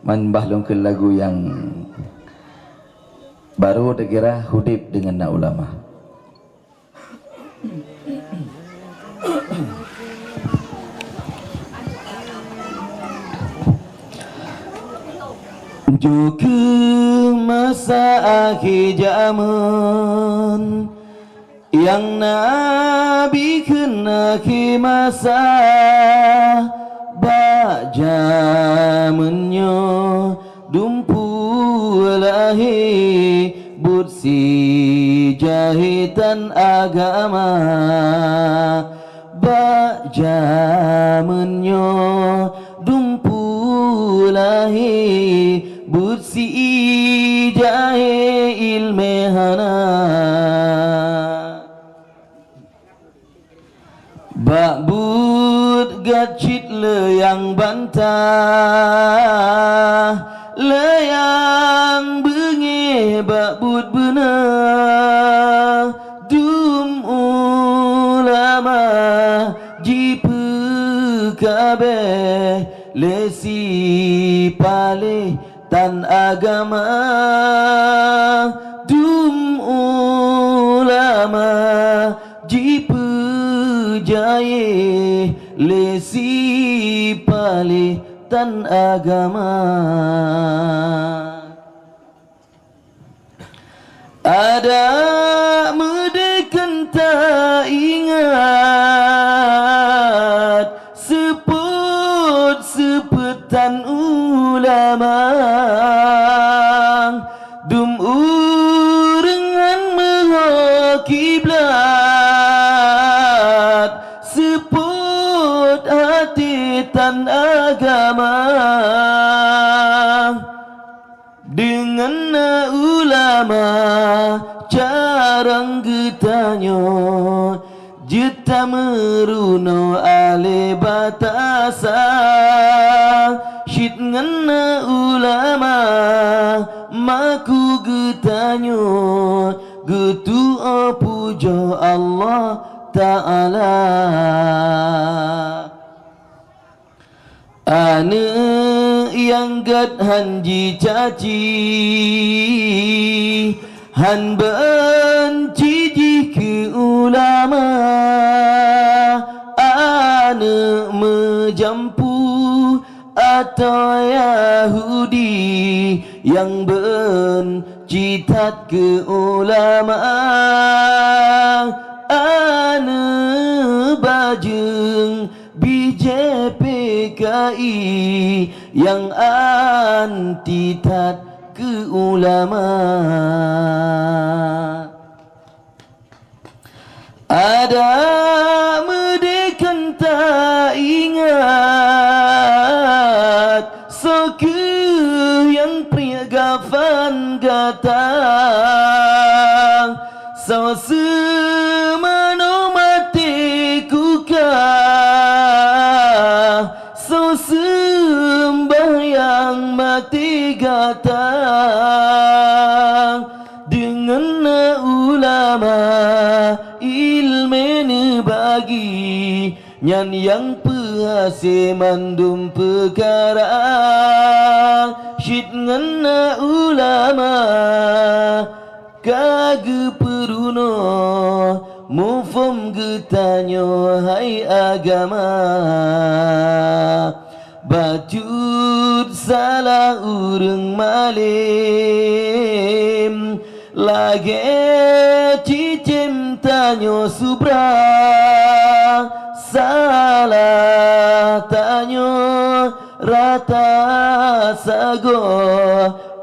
Manbahlung ke lagu yang baru dikira hudib dengan nak ulama. Juga masa akhir zaman yang Nabi kena ke masa bak zamannya dumpu lahir bursi jahitan agama bak zamannya dumpu lahir bursi jahil ilmehana bak bud gacit le yang bantah le yang bengi bak bud benar dum ulama jipu kabeh lesi pale tan agama dum ulama jipu jaye lesi pale tan agama ada medekan tak ingat seput sepetan ulama dum urengan menghakiblat seput hati tan agama dengan ulama carang getanyo jeta meruno ale batasa syit ngena ulama maku getanyo getu puja Allah Ta'ala ane yang gad hanji caci han benci ke ulama ane menjampu atau Yahudi yang benci ke ulama ane bajeng BJPKI yang antitat ke ulama ada medekan tak ingat soke yang pria gafan gatang so semano mati kukah so sembahyang mati gatang dengan ulama ilmu bagi nyan yang puase mandum perkara syit ngena ulama kage peruno mufum getanyo hai agama bajut salah urang malim lagi cicim tanyo subra salah tanyo rata sago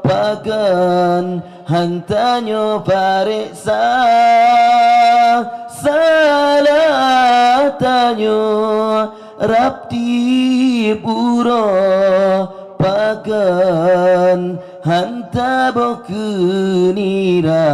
pakan hantanyo pariksa salah tanyo rapti puro pakan hanta bokunira